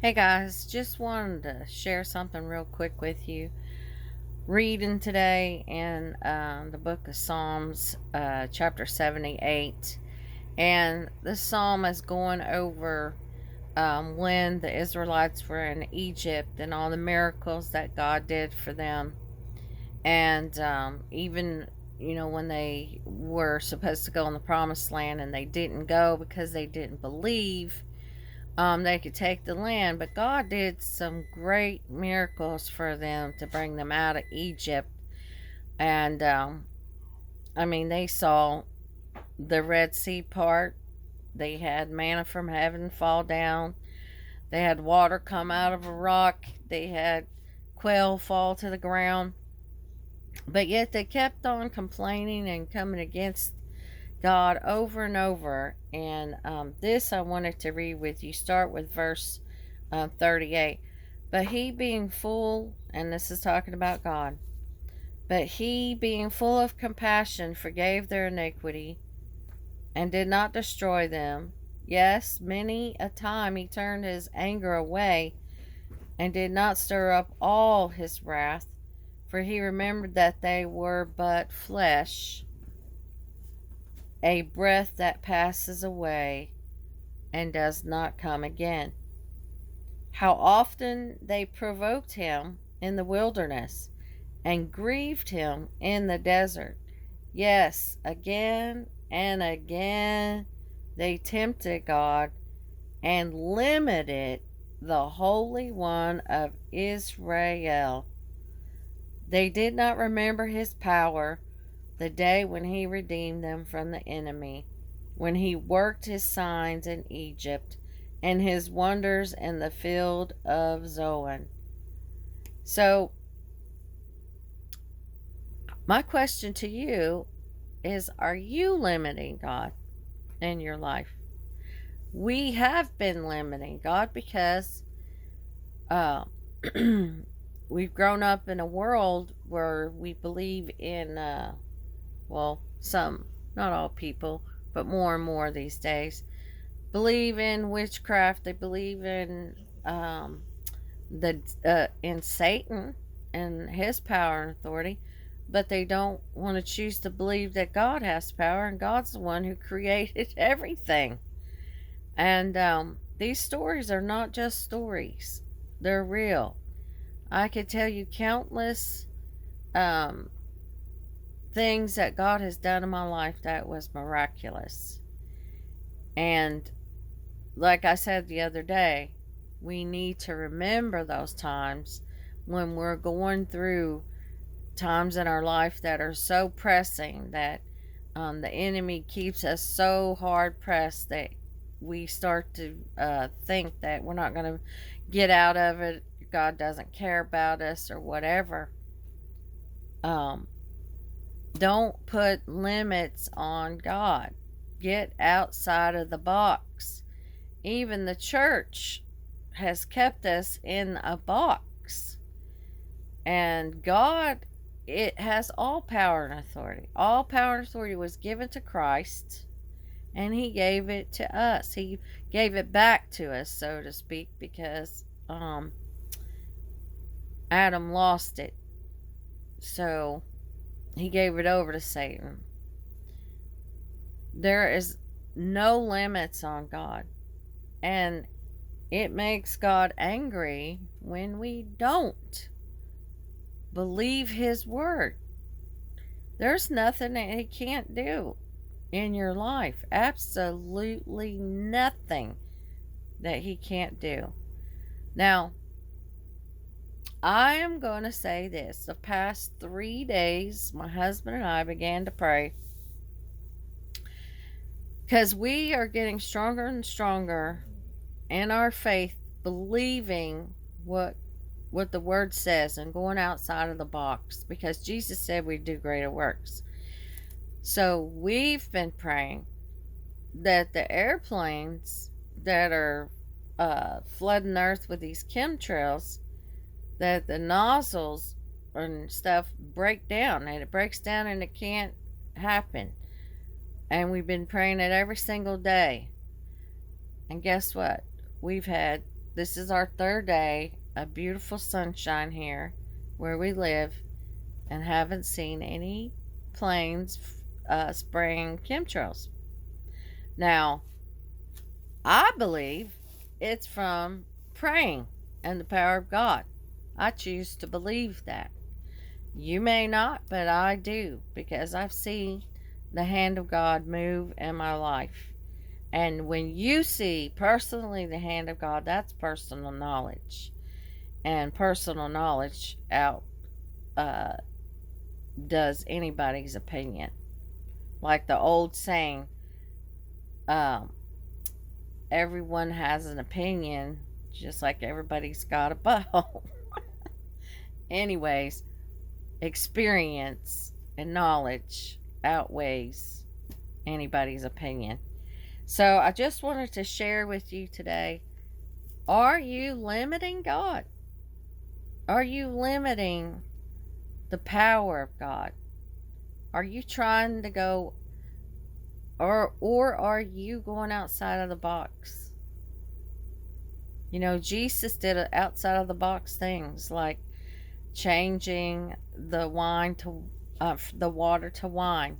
Hey guys, just wanted to share something real quick with you. Reading today in the book of Psalms, chapter 78, and this psalm is going over when the Israelites were in Egypt and all the miracles that God did for them, and even when they were supposed to go in the promised land and they didn't go because they didn't believe they could take the land, but God did some great miracles for them to bring them out of Egypt. And they saw the Red Sea part, they had manna from heaven fall down, they had water come out of a rock, they had quail fall to the ground, but yet they kept on complaining and coming against God over and over. And this I wanted to read with you. Start with verse 38. But he being full, and this is talking about God, but he being full of compassion forgave their iniquity and did not destroy them. Yes, many a time he turned his anger away and did not stir up all his wrath, for he remembered that they were but flesh, a breath that passes away and does not come again. How often they provoked him in the wilderness and grieved him in the desert. Yes, again and again they tempted God and limited the Holy One of Israel. They did not remember his power, the day when he redeemed them from the enemy, when he worked his signs in Egypt and his wonders in the field of Zoan. So, my question to you is, are you limiting God in your life? We have been limiting God because uh, we've grown up in a world where we believe in, some, not all people, but more and more these days, believe in witchcraft. They believe in in Satan and his power and authority, but they don't want to choose to believe that God has power and God's the one who created everything. And these stories are not just stories; they're real. I could tell you countless um, things that God has done in my life that was miraculous. And like I said the other day, we need to remember those times when we're going through times in our life that are so pressing that the enemy keeps us so hard pressed that we start to think that we're not going to get out of it. God doesn't care about us or whatever. Um, don't put limits on God. Get outside of the box. Even the church has kept us in a box. And God, it has all power and authority. All power and authority was given to Christ, and He gave it to us. He gave it back to us, so to speak, because Adam lost it. So He gave it over to Satan. There is no limits on God. And it makes God angry when we don't believe His word. There's nothing that He can't do in your life. Absolutely nothing that He can't do. Now, I am going to say this. The past 3 days, my husband and I began to pray because we are getting stronger and stronger in our faith, believing what the word says and going outside of the box, because Jesus said we'd do greater works. So we've been praying that the airplanes that are flooding the earth with these chemtrails, that the nozzles and stuff break down, and it breaks down and it can't happen. And we've been praying it every single day. And guess what? We've had This is our third day of beautiful sunshine here where we live, and haven't seen any planes spraying chemtrails. Now, I believe it's from praying and the power of God. I choose to believe that. You may not, but I do, because I've seen the hand of God move in my life. And when you see personally the hand of God, that's personal knowledge. And personal knowledge out uh, does anybody's opinion. Like the old saying, um, everyone has an opinion, just like everybody's got a butthole. Anyways, experience and knowledge outweighs anybody's opinion. So I just wanted to share with you today, are you limiting God? Are you limiting the power of God? Are you trying to go, or are you going outside of the box? You know, Jesus did outside of the box things like changing the the water to wine,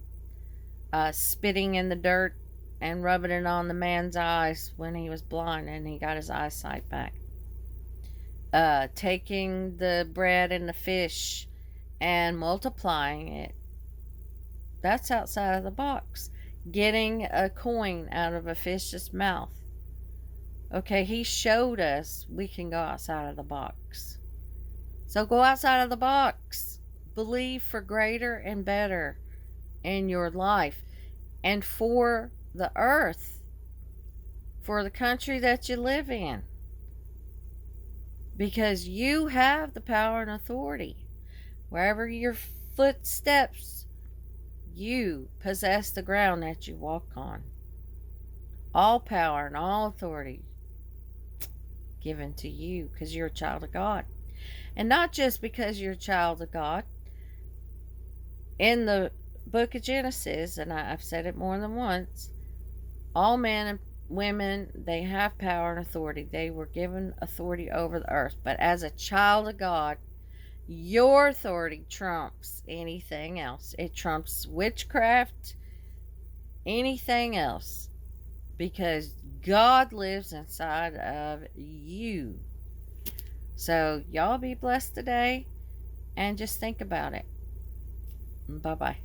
spitting in the dirt and rubbing it on the man's eyes when he was blind and he got his eyesight back. Taking the bread and the fish and multiplying it. That's outside of the box. Getting a coin out of a fish's mouth. Okay, he showed us we can go outside of the box. So go outside of the box. Believe for greater and better in your life and for the earth, for the country that you live in. Because you have the power and authority. Wherever your foot steps, you possess the ground that you walk on. All power and all authority given to you because you're a child of God. And not just because you're a child of God. In the book of Genesis, and I've said it more than once, all men and women, they have power and authority. They were given authority over the earth. But as a child of God, your authority trumps anything else. It trumps witchcraft, anything else. Because God lives inside of you. So y'all be blessed today and just think about it. Bye-bye.